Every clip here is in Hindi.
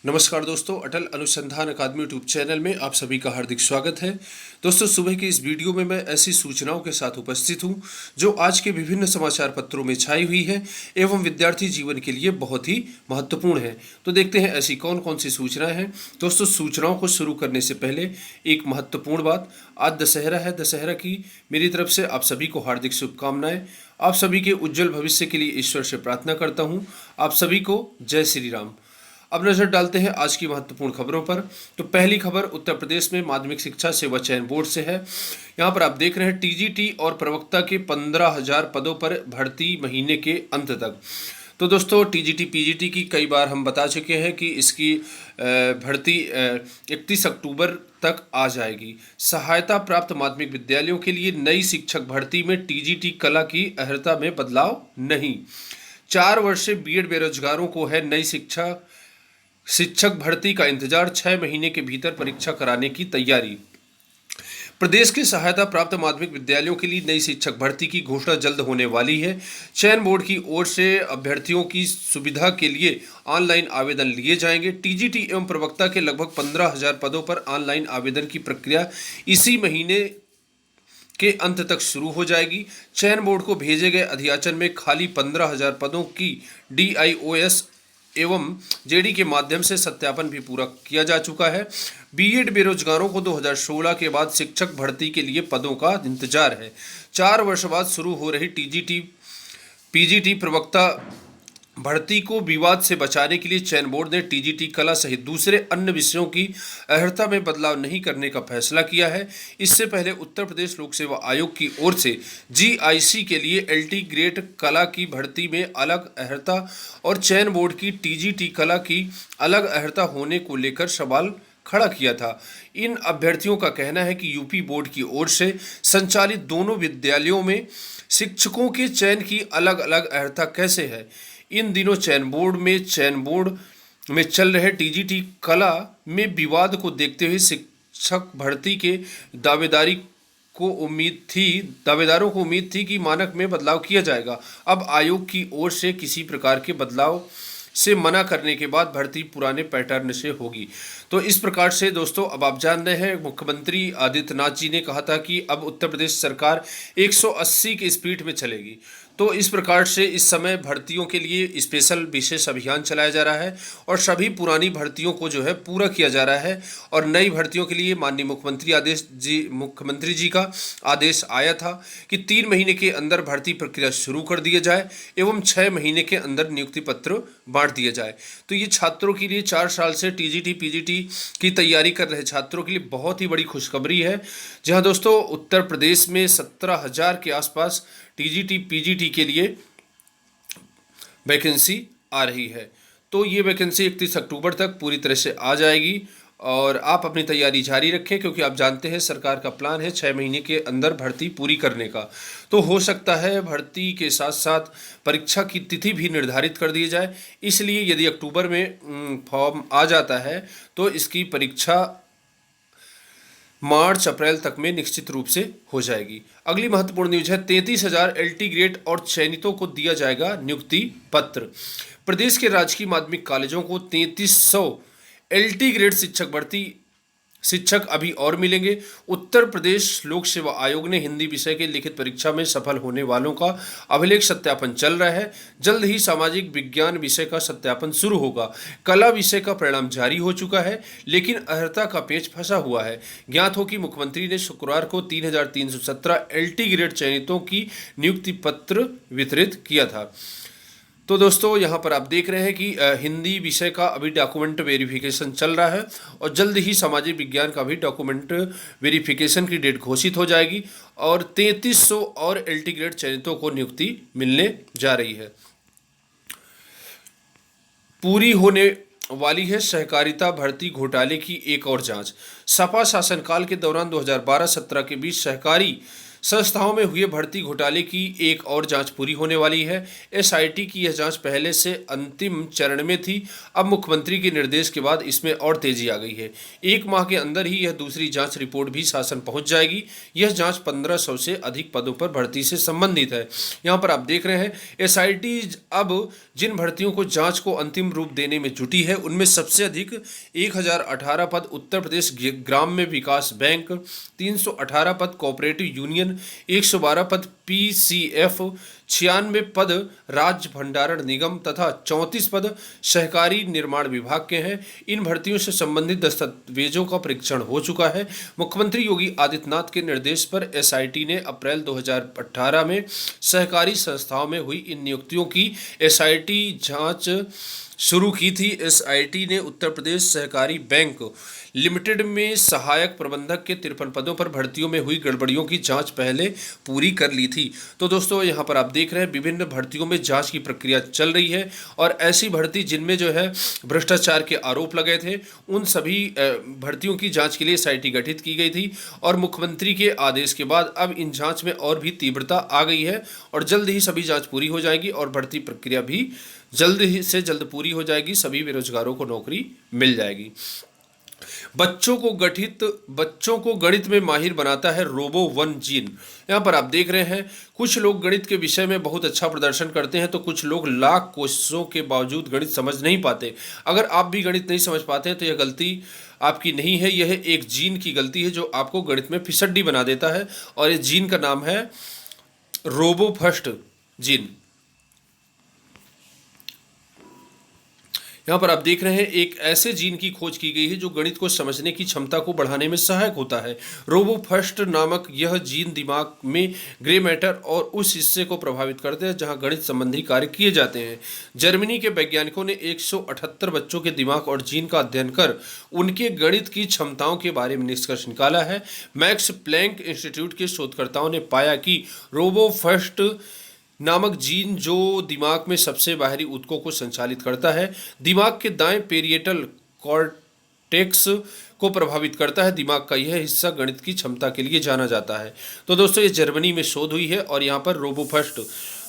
नमस्कार दोस्तों, अटल अनुसंधान अकादमी यूट्यूब चैनल में आप सभी का हार्दिक स्वागत है। दोस्तों, सुबह की इस वीडियो में मैं ऐसी सूचनाओं के साथ उपस्थित हूं जो आज के विभिन्न समाचार पत्रों में छाई हुई है एवं विद्यार्थी जीवन के लिए बहुत ही महत्वपूर्ण है। तो देखते हैं ऐसी कौन कौन सी सूचनाएं हैं। दोस्तों, सूचनाओं को शुरू करने से पहले एक महत्वपूर्ण बात, आज दशहरा है। दशहरा की मेरी तरफ से आप सभी को हार्दिक शुभकामनाएं। आप सभी के उज्जवल भविष्य के लिए ईश्वर से प्रार्थना करता हूँ। आप सभी को जय श्री राम। अब नजर डालते हैं आज की महत्वपूर्ण खबरों पर। तो पहली खबर उत्तर प्रदेश में माध्यमिक शिक्षा सेवा चयन बोर्ड से है। यहाँ पर आप देख रहे हैं टीजीटी और प्रवक्ता के 15,000 पदों पर भर्ती महीने के अंत तक। तो दोस्तों, टीजीटी पीजीटी की कई बार हम बता चुके हैं कि इसकी भर्ती 31 अक्टूबर तक आ जाएगी। सहायता प्राप्त माध्यमिक विद्यालयों के लिए नई शिक्षक भर्ती में टीजीटी कला की अर्हता में बदलाव नहीं। 4 वर्ष से बीएड बेरोजगारों को है नई शिक्षक भर्ती का इंतजार, 6 महीने के भीतर परीक्षा कराने की तैयारी। प्रदेश के सहायता प्राप्त माध्यमिक विद्यालयों के लिए नई शिक्षक भर्ती की घोषणा जल्द होने वाली है। चयन बोर्ड की ओर से अभ्यर्थियों की सुविधा के लिए ऑनलाइन आवेदन लिए जाएंगे। टीजीटी एवं प्रवक्ता के लगभग 15,000 पदों पर ऑनलाइन आवेदन की प्रक्रिया इसी महीने के अंत तक शुरू हो जाएगी। चयन बोर्ड को भेजे गए अधियाचन में खाली 15,000 पदों की DIOS एवं जेडी के माध्यम से सत्यापन भी पूरा किया जा चुका है। बीएड बेरोजगारों को 2016 के बाद शिक्षक भर्ती के लिए पदों का इंतजार है। 4 वर्ष बाद शुरू हो रही टीजीटी पीजीटी प्रवक्ता भर्ती को विवाद से बचाने के लिए चयन बोर्ड ने टीजीटी कला सहित दूसरे अन्य विषयों की अर्हता में बदलाव नहीं करने का फैसला किया है। इससे पहले उत्तर प्रदेश लोक सेवा आयोग की ओर से जीआईसी के लिए एलटी ग्रेड कला की भर्ती में अलग अर्हता और चयन बोर्ड की टीजीटी कला की अलग अर्हता होने को लेकर सवाल खड़ा किया था। इन अभ्यर्थियों का कहना है कि यूपी बोर्ड की ओर से संचालित दोनों विद्यालयों में शिक्षकों के चयन की अलग अलग अर्हता कैसे है। इन दिनों चयन बोर्ड में चल रहे टीजीटी कला में विवाद को देखते हुए शिक्षक भर्ती के दावेदारों को उम्मीद थी कि मानक में बदलाव किया जाएगा। अब आयोग की ओर से किसी प्रकार के बदलाव से मना करने के बाद भर्ती पुराने पैटर्न से होगी। तो इस प्रकार से दोस्तों, अब आप जान रहे हैं, मुख्यमंत्री आदित्यनाथ जी ने कहा था कि अब उत्तर प्रदेश सरकार 180 की स्पीड में चलेगी। तो इस प्रकार से इस समय भर्तियों के लिए स्पेशल विशेष अभियान चलाया जा रहा है और सभी पुरानी भर्तियों को जो है पूरा किया जा रहा है। और नई भर्तियों के लिए माननीय मुख्यमंत्री जी का आदेश आया था कि 3 महीने के अंदर भर्ती प्रक्रिया शुरू कर दिया जाए एवं 6 महीने के अंदर नियुक्ति पत्र बांट दिया जाए। तो ये छात्रों के लिए, 4 साल से टीजीटी पीजीटी की तैयारी कर रहे छात्रों के लिए बहुत ही बड़ी खुशखबरी है। जहां दोस्तों उत्तर प्रदेश में 17,000 के आसपास टीजीटी पीजीटी के लिए वैकेंसी आ रही है। तो ये वैकेंसी 31 अक्टूबर तक पूरी तरह से आ जाएगी और आप अपनी तैयारी जारी रखें, क्योंकि आप जानते हैं सरकार का प्लान है 6 महीने के अंदर भर्ती पूरी करने का। तो हो सकता है भर्ती के साथ साथ परीक्षा की तिथि भी निर्धारित कर दी जाए। इसलिए यदि अक्टूबर में फॉर्म आ जाता है तो इसकी परीक्षा मार्च अप्रैल तक में निश्चित रूप से हो जाएगी। अगली महत्वपूर्ण न्यूज है, 33,000 एलटी ग्रेड और चयनितों को दिया जाएगा नियुक्ति पत्र। प्रदेश के राजकीय माध्यमिक कॉलेजों को 3300 एलटी ग्रेड शिक्षक अभी और मिलेंगे। उत्तर प्रदेश लोक सेवा आयोग ने हिंदी विषय के लिखित परीक्षा में सफल होने वालों का अभिलेख सत्यापन चल रहा है। जल्द ही सामाजिक विज्ञान विषय का सत्यापन शुरू होगा। कला विषय का परिणाम जारी हो चुका है, लेकिन अर्हता का पेच फंसा हुआ है। ज्ञात हो कि मुख्यमंत्री ने शुक्रवार को 3,317 एलटी ग्रेड चयनितों की नियुक्ति पत्र वितरित किया था। तो दोस्तों, यहाँ पर आप देख रहे हैं कि हिंदी विषय का अभी डॉक्यूमेंट वेरिफिकेशन चल रहा है और जल्द ही सामाजिक विज्ञान का भी डॉक्यूमेंट वेरिफिकेशन की डेट घोषित हो जाएगी और 3300 और एलटी ग्रेड चयनितों को नियुक्ति मिलने जा रही है। पूरी होने वाली है सहकारिता भर्ती घोटाले की एक और जांच। सपा शासनकाल के दौरान 2012-17 के बीच सहकारी संस्थाओं में हुए भर्ती घोटाले की एक और जांच पूरी होने वाली है। एसआईटी की यह जांच पहले से अंतिम चरण में थी। अब मुख्यमंत्री के निर्देश के बाद इसमें और तेजी आ गई है। एक माह के अंदर ही यह दूसरी जांच रिपोर्ट भी शासन पहुंच जाएगी। यह जांच 1500 से अधिक पदों पर भर्ती से संबंधित है। यहाँ पर आप देख रहे हैं एसआईटी अब जिन भर्तियों को जांच को अंतिम रूप देने में जुटी है उनमें सबसे अधिक 1018 पद उत्तर प्रदेश ग्राम्य विकास बैंक, 318 पद कोऑपरेटिव यूनियन, 112 पद पीसीएफ, 96 पद राज्य भंडारण निगम तथा 34 पद सहकारी निर्माण विभाग के हैं। इन भर्तियों से संबंधित दस्तावेजों का परीक्षण हो चुका है। मुख्यमंत्री योगी आदित्यनाथ के निर्देश पर एसआईटी ने अप्रैल 2018 में सहकारी संस्थाओं में हुई इन नियुक्तियों की एसआईटी जांच शुरू की थी। एसआईटी ने उत्तर प्रदेश सहकारी बैंक लिमिटेड में सहायक प्रबंधक के 53 पदों पर भर्तियों में हुई गड़बड़ियों की जांच पहले पूरी कर ली थी। तो दोस्तों यहाँ पर आप देख रहे हैं विभिन्न भर्तियों में जांच की प्रक्रिया चल रही है और ऐसी भर्ती जिनमें जो है भ्रष्टाचार के आरोप लगे थे उन सभी भर्तियों की जांच के लिए एसआईटी गठित की गई थी और मुख्यमंत्री के आदेश के बाद अब इन जांच में और भी तीव्रता आ गई है और जल्द ही सभी जांच पूरी हो जाएगी और भर्ती प्रक्रिया भी जल्द ही से जल्द पूरी हो जाएगी। सभी बेरोजगारों को नौकरी मिल जाएगी। बच्चों को गणित में माहिर बनाता है रोबो वन जीन। यहाँ पर आप देख रहे हैं कुछ लोग गणित के विषय में बहुत अच्छा प्रदर्शन करते हैं तो कुछ लोग लाख कोशिशों के बावजूद गणित समझ नहीं पाते। अगर आप भी गणित नहीं समझ पाते हैं तो यह गलती आपकी नहीं है, यह एक जीन की गलती है जो आपको गणित में फिसड्डी बना देता है और इस जीन का नाम है रोबोफस्ट जीन। यहाँ पर आप देख रहे हैं एक ऐसे जीन की खोज की गई है जो गणित को समझने की क्षमता को बढ़ाने में सहायक होता है। रोबोफस्ट नामक यह जीन दिमाग में ग्रे मैटर और उस हिस्से को प्रभावित करते हैं जहां गणित संबंधी कार्य किए जाते हैं। जर्मनी के वैज्ञानिकों ने 178 बच्चों के दिमाग और जीन का अध्ययन कर उनके गणित की क्षमताओं के बारे में निष्कर्ष निकाला है। मैक्स प्लैंक इंस्टीट्यूट के शोधकर्ताओं ने पाया कि रोबोफस्ट नामक जीन जो दिमाग में सबसे बाहरी ऊतकों को संचालित करता है, दिमाग के दाएं पेरिएटल कॉर्टेक्स को प्रभावित करता है। दिमाग का यह हिस्सा गणित की क्षमता के लिए जाना जाता है। तो दोस्तों ये जर्मनी में शोध हुई है और यहाँ पर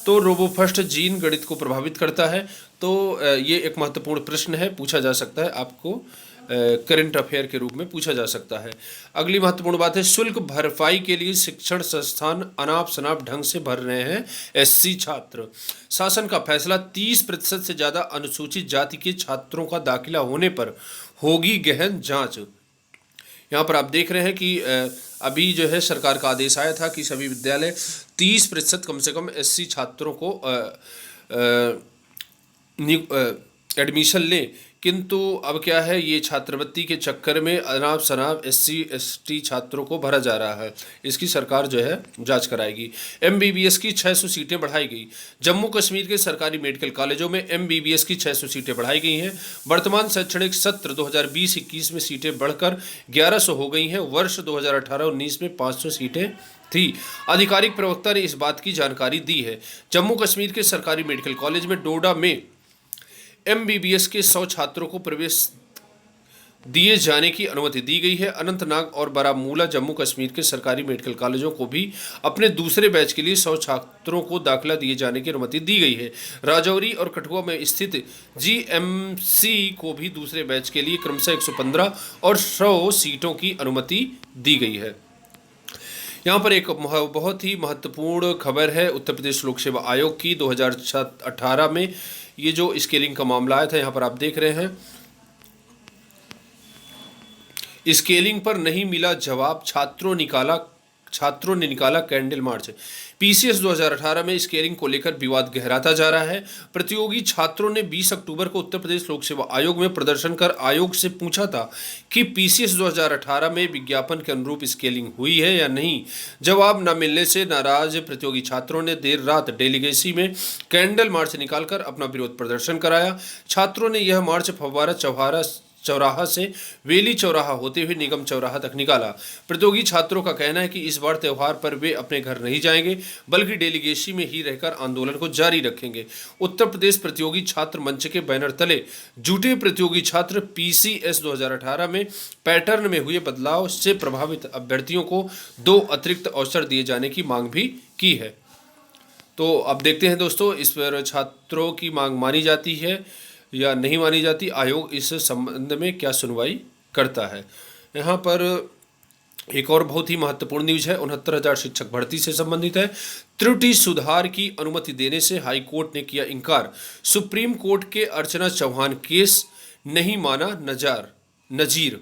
रोबोफस्ट जीन गणित को प्रभावित करता है। तो ये एक महत्वपूर्ण प्रश्न है, पूछा जा सकता है, आपको करंट अफेयर के रूप में पूछा जा सकता है। अगली महत्वपूर्ण बात है शुल्क भरपाई के लिए शिक्षण संस्थान अनाप शनाप ढंग से भर रहे हैं एससी छात्र। शासन का फैसला 30% से ज्यादा अनुसूचित जाति के छात्रों का दाखिला होने पर होगी गहन जांच। यहाँ पर आप देख रहे हैं कि अभी जो है सरकार का आदेश आया था कि सभी विद्यालय 30% कम से कम एससी छात्रों को एडमिशन ले, किंतु अब क्या है ये छात्रवृत्ति के चक्कर में अनाप शनाप एससी एसटी छात्रों को भरा जा रहा है। इसकी सरकार जो है जांच कराएगी। एमबीबीएस की 600 सीटें बढ़ाई गई। जम्मू कश्मीर के सरकारी मेडिकल कॉलेजों में एमबीबीएस की 600 सीटें बढ़ाई गई हैं। वर्तमान शैक्षणिक सत्र 2020-21 में सीटें बढ़कर 1100 हो गई हैं। वर्ष 2018-19 में 500 सीटें थी। आधिकारिक प्रवक्ता ने इस बात की जानकारी दी है। जम्मू कश्मीर के सरकारी मेडिकल कॉलेज में डोडा में एमबीबीएस के 100 छात्रों को प्रवेश दिए जाने की अनुमति दी गई है। अनंतनाग और बारामूला जम्मू कश्मीर के सरकारी मेडिकल कॉलेजों को भी अपने दूसरे बैच के लिए 100 छात्रों को दाखिला दिए जाने की अनुमति दी गई है। राजौरी और कठुआ में स्थित जीएमसी को भी दूसरे बैच के लिए क्रमशः 115 और 100 सीटों की अनुमति दी गई है। यहाँ पर एक बहुत ही महत्वपूर्ण खबर है उत्तर प्रदेश लोक सेवा आयोग की। 2018 में ये जो स्केलिंग का मामला आया था, यहाँ पर आप देख रहे हैं स्केलिंग पर नहीं मिला जवाब, छात्रों ने निकाला कैंडल मार्च। पीसीएस 2018 में स्केलिंग को लेकर विवाद गहराता जा रहा है। प्रतियोगी छात्रों ने 20 अक्टूबर को उत्तर प्रदेश लोक सेवा आयोग में प्रदर्शन कर आयोग से पूछा था कि पीसीएस 2018 में विज्ञापन के अनुरूप स्केलिंग हुई है या नहीं। जवाब न मिलने से नाराज प्रतियोगी छात्रों ने देर रात डेलीगेसी में कैंडल मार्च निकालकर अपना विरोध प्रदर्शन कराया। छात्रों ने यह मार्च फव्वारा चौहारा चौराहा से वेली चौराहा होते हुए निगम चौराहा तक निकाला। प्रतियोगी छात्रों का कहना है कि इस बार त्योहार पर वे अपने घर नहीं जाएंगे, बल्कि डेलीगेसी में ही रहकर आंदोलन को जारी रखेंगे। उत्तर प्रदेश प्रतियोगी छात्र मंच के बैनर तले जुटे प्रतियोगी छात्र पीसीएस 2018 में पैटर्न में हुए बदलाव से प्रभावित अभ्यर्थियों को 2 अतिरिक्त अवसर दिए जाने की मांग भी की है। तो अब देखते हैं दोस्तों, इस पर छात्रों की मांग मानी जाती है या नहीं मानी जाती, आयोग इस संबंध में क्या सुनवाई करता है। यहाँ पर एक और बहुत ही महत्वपूर्ण न्यूज है, 69,000 शिक्षक भर्ती से संबंधित है। त्रुटि सुधार की अनुमति देने से हाई कोर्ट ने किया इनकार। सुप्रीम कोर्ट के अर्चना चौहान केस नहीं माना नजीर,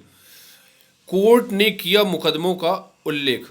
कोर्ट ने किया मुकदमों का उल्लेख।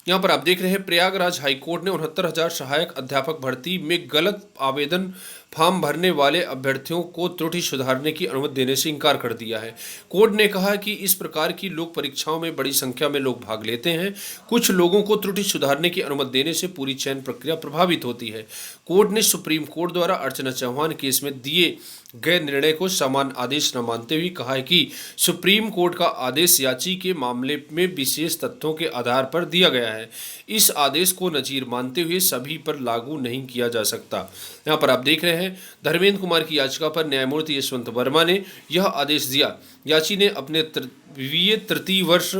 यहाँ पर आप देख रहे हैं, प्रयागराज हाईकोर्ट ने 69,000 सहायक अध्यापक भर्ती में गलत आवेदन फॉर्म भरने वाले अभ्यर्थियों को त्रुटि सुधारने की अनुमति देने से इनकार कर दिया है। कोर्ट ने कहा कि इस प्रकार की लोक परीक्षाओं में बड़ी संख्या में लोग भाग लेते हैं। कुछ लोगों को त्रुटि सुधारने की अनुमति देने से पूरी चयन प्रक्रिया प्रभावित होती है। कोर्ट ने सुप्रीम कोर्ट द्वारा अर्चना चौहान केस में दिए गए निर्णय को समान आदेश न मानते हुए कहा है कि सुप्रीम कोर्ट का आदेश याची के मामले में विशेष तथ्यों के आधार पर दिया गया है। इस आदेश को नजीर मानते हुए सभी पर लागू नहीं किया जा सकता। यहाँ पर आप देख रहे हैं, धर्मेंद्र कुमार की याचिका पर न्यायमूर्ति यशवंत वर्मा ने यह आदेश दिया। याची ने अपने तृतीय वर्ष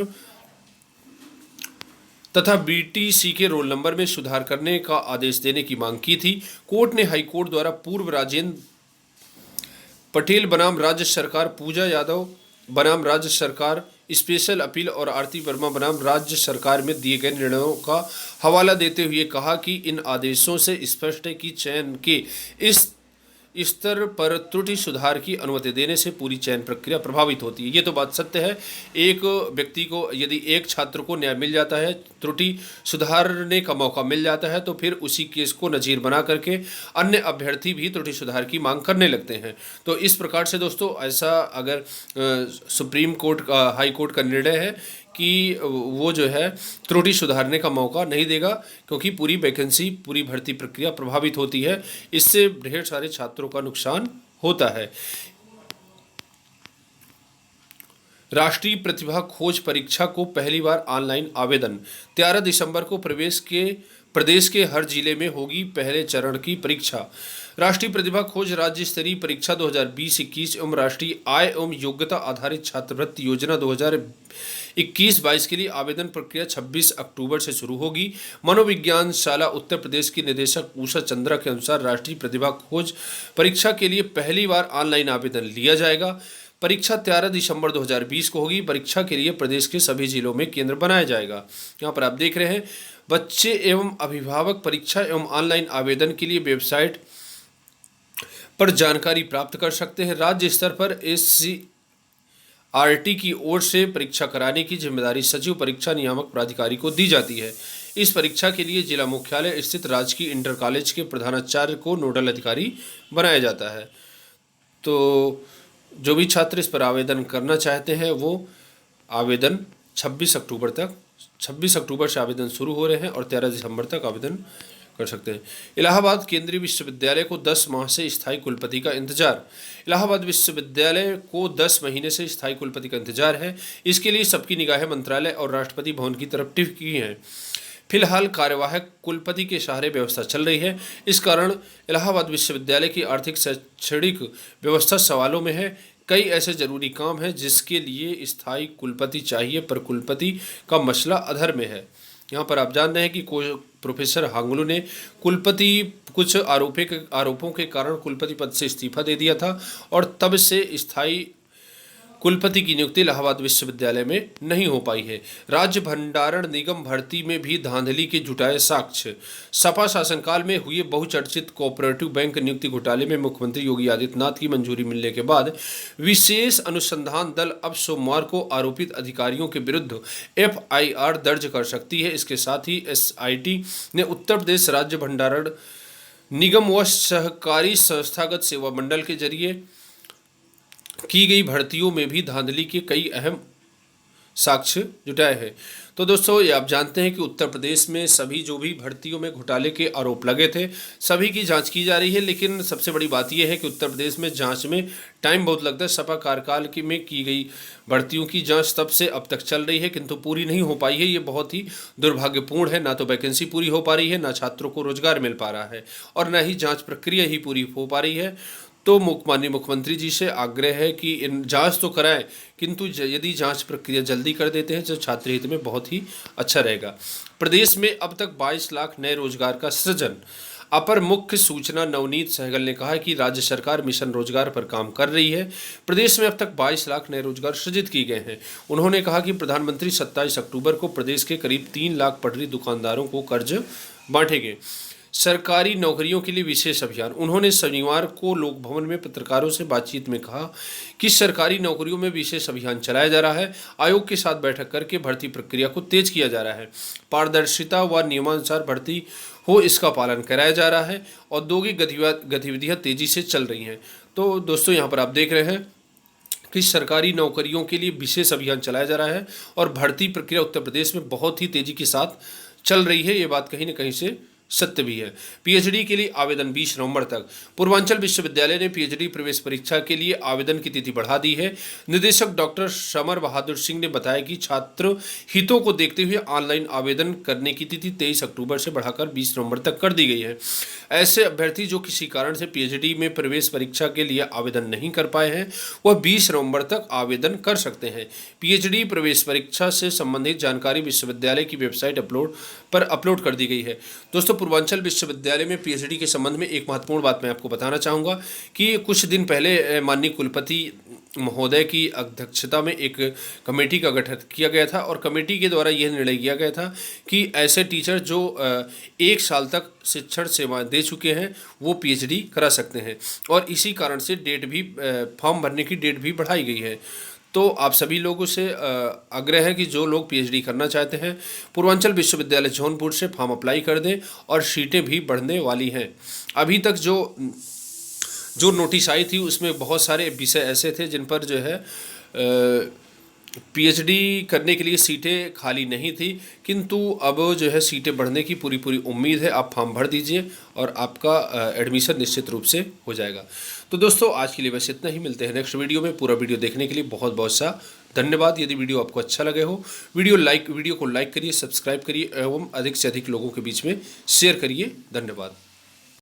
तथा बीटीसी के रोल नंबर में सुधार करने का आदेश देने की मांग की थी। कोर्ट ने हाईकोर्ट द्वारा पूर्व राजेंद्र पटेल बनाम राज्य सरकार, पूजा यादव बनाम राज्य सरकार स्पेशल अपील और आरती वर्मा बनाम राज्य सरकार में दिए गए निर्णयों का हवाला देते हुए कहा कि इन आदेशों से स्पष्ट है कि चयन के इस स्तर पर त्रुटि सुधार की अनुमति देने से पूरी चयन प्रक्रिया प्रभावित होती है। ये तो बात सत्य है। एक व्यक्ति को, यदि एक छात्र को न्याय मिल जाता है, त्रुटि सुधारने का मौका मिल जाता है, तो फिर उसी केस को नज़ीर बना करके अन्य अभ्यर्थी भी त्रुटि सुधार की मांग करने लगते हैं। तो इस प्रकार से दोस्तों, ऐसा अगर सुप्रीम कोर्ट का, हाई कोर्ट का निर्णय है कि वो जो है त्रुटि सुधारने का मौका नहीं देगा, क्योंकि पूरी वैकेंसी, पूरी भर्ती प्रक्रिया प्रभावित होती है। इससे ढेर सारे छात्रों का नुकसान होता है। राष्ट्रीय प्रतिभा खोज परीक्षा को पहली बार ऑनलाइन आवेदन। 13 दिसंबर को प्रदेश के हर जिले में होगी पहले चरण की परीक्षा। राष्ट्रीय प्रतिभा खोज राज्य स्तरीय परीक्षा 2020-21 एवं राष्ट्रीय आय एवं योग्यता आधारित छात्रवृत्ति योजना 2021-22 के लिए आवेदन प्रक्रिया 26 अक्टूबर से शुरू होगी। मनोविज्ञान शाला उत्तर प्रदेश की निदेशक उषा चंद्रा के अनुसार राष्ट्रीय प्रतिभा खोज परीक्षा के लिए पहली बार ऑनलाइन आवेदन लिया जाएगा। परीक्षा 13 दिसंबर 2020 को होगी। परीक्षा के लिए प्रदेश के सभी जिलों में केंद्र बनाया जाएगा। यहाँ पर आप देख रहे हैं, बच्चे एवं अभिभावक परीक्षा एवं ऑनलाइन आवेदन के लिए वेबसाइट पर जानकारी प्राप्त कर सकते हैं। राज्य स्तर पर SCRT की ओर से परीक्षा कराने की जिम्मेदारी सचिव परीक्षा नियामक प्राधिकारी को दी जाती है। इस परीक्षा के लिए जिला मुख्यालय स्थित राजकीय इंटर कॉलेज के प्रधानाचार्य को नोडल अधिकारी बनाया जाता है। तो जो भी छात्र इस पर आवेदन करना चाहते हैं, वो आवेदन 26 अक्टूबर से आवेदन शुरू हो रहे हैं और 13 दिसंबर तक आवेदन कर सकते हैं। इलाहाबाद केंद्रीय विश्वविद्यालय को 10 माह से स्थायी कुलपति का इंतजार। इलाहाबाद विश्वविद्यालय को 10 महीने से स्थायी कुलपति का इंतजार है। इसके लिए सबकी निगाहें मंत्रालय और राष्ट्रपति भवन की तरफ टिकी हैं। फिलहाल कार्यवाहक कुलपति के सहारे व्यवस्था चल रही है। इस कारण इलाहाबाद विश्वविद्यालय की आर्थिक शैक्षणिक व्यवस्था सवालों में है। कई ऐसे जरूरी काम हैं जिसके लिए स्थायी कुलपति चाहिए, पर कुलपति का मसला अधर में है। यहाँ पर आप जान रहे हैं कि प्रोफेसर हांगलू ने कुलपति कुछ आरोपों के कारण कुलपति पद से इस्तीफा दे दिया था और तब से स्थायी कुलपति की नियुक्ति इलाहाबाद विश्वविद्यालय में नहीं हो पाई है। राज्य भंडारण निगम भर्ती में भी धांधली के जुटाए साक्ष्य। सपा शासनकाल में हुए बहुचर्चित कोऑपरेटिव बैंक नियुक्ति घोटाले में मुख्यमंत्री योगी आदित्यनाथ की मंजूरी मिलने के बाद विशेष अनुसंधान दल अब सोमवार को आरोपित अधिकारियों के विरुद्ध FIR दर्ज कर सकती है। इसके साथ ही SIT ने उत्तर प्रदेश राज्य भंडारण निगम व सहकारी संस्थागत सेवा मंडल के जरिए की गई भर्तियों में भी धांधली के कई अहम साक्ष्य जुटाए हैं। तो दोस्तों, ये आप जानते हैं कि उत्तर प्रदेश में सभी जो भी भर्तियों में घोटाले के आरोप लगे थे, सभी की जांच की जा रही है। लेकिन सबसे बड़ी बात यह है कि उत्तर प्रदेश में जांच में टाइम बहुत लगता है। सपा कार्यकाल में की गई भर्तियों की जांच तब से अब तक चल रही है, किंतु पूरी नहीं हो पाई है। ये बहुत ही दुर्भाग्यपूर्ण है। ना तो वैकेंसी पूरी हो पा रही है, ना छात्रों को रोजगार मिल पा रहा है, और न ही जांच प्रक्रिया ही पूरी हो पा रही है। तो माननीय मुख्यमंत्री जी से आग्रह है कि इन जांच तो कराएं, किंतु यदि जांच प्रक्रिया जल्दी कर देते हैं तो छात्र हित में बहुत ही अच्छा रहेगा। प्रदेश में अब तक 22 लाख नए रोजगार का सृजन। अपर मुख्य सूचना नवनीत सहगल ने कहा कि राज्य सरकार मिशन रोजगार पर काम कर रही है। प्रदेश में अब तक 22 लाख नए रोजगार सृजित किए गए हैं। उन्होंने कहा कि प्रधानमंत्री 27 अक्टूबर को प्रदेश के करीब 3 लाख पटरी दुकानदारों को कर्ज बांटेंगे। सरकारी नौकरियों के लिए विशेष अभियान। उन्होंने शनिवार को लोक भवन में पत्रकारों से बातचीत में कहा कि सरकारी नौकरियों में विशेष अभियान चलाया जा रहा है। आयोग के साथ बैठक करके भर्ती प्रक्रिया को तेज किया जा रहा है। पारदर्शिता व नियमानुसार भर्ती हो, इसका पालन कराया जा रहा है। औद्योगिक गतिविधियां तेजी से चल रही हैं। तो दोस्तों, यहाँ पर आप देख रहे हैं कि सरकारी नौकरियों के लिए विशेष अभियान चलाया जा रहा है और भर्ती प्रक्रिया उत्तर प्रदेश में बहुत ही तेजी के साथ चल रही है। ये बात कहीं न कहीं से सत्य भी है। पीएचडी के लिए आवेदन 20 नवंबर तक। पूर्वांचल विश्वविद्यालय ने पीएचडी प्रवेश परीक्षा के लिए आवेदन की तिथि बढ़ा दी है। निदेशक डॉक्टर समर बहादुर सिंह ने बताया कि छात्र हितों को देखते हुए ऑनलाइन आवेदन करने की तिथि 23 अक्टूबर से बढ़ाकर 20 नवंबर तक कर दी गई है। ऐसे अभ्यर्थी जो किसी कारण से पीएचडी में प्रवेश परीक्षा के लिए आवेदन नहीं कर पाए हैं, वह 20 नवंबर तक आवेदन कर सकते हैं। पीएचडी प्रवेश परीक्षा से संबंधित जानकारी विश्वविद्यालय की वेबसाइट अपलोड कर दी गई है। दोस्तों, पूर्वांचल विश्वविद्यालय में पीएचडी के संबंध में एक महत्वपूर्ण बात मैं आपको बताना चाहूँगा कि कुछ दिन पहले माननीय कुलपति महोदय की अध्यक्षता में एक कमेटी का गठन किया गया था, और कमेटी के द्वारा यह निर्णय किया गया था कि ऐसे टीचर जो 1 साल तक शिक्षण सेवाएं दे चुके हैं वो पीएचडी करा सकते हैं, और इसी कारण से फॉर्म भरने की डेट भी बढ़ाई गई है। तो आप सभी लोगों से आग्रह है कि जो लोग पीएचडी करना चाहते हैं, पूर्वांचल विश्वविद्यालय जौनपुर से फॉर्म अप्लाई कर दें, और सीटें भी बढ़ने वाली हैं। अभी तक जो नोटिस आई थी उसमें बहुत सारे विषय ऐसे थे जिन पर जो है पीएचडी करने के लिए सीटें खाली नहीं थी, किंतु अब जो है सीटें बढ़ने की पूरी उम्मीद है। आप फॉर्म भर दीजिए और आपका एडमिशन निश्चित रूप से हो जाएगा। तो दोस्तों, आज के लिए बस इतना ही। मिलते हैं नेक्स्ट वीडियो में। पूरा वीडियो देखने के लिए बहुत बहुत सा धन्यवाद। यदि वीडियो आपको अच्छा लगे हो, वीडियो को लाइक करिए, सब्सक्राइब करिए एवं अधिक से अधिक लोगों के बीच में शेयर करिए। धन्यवाद।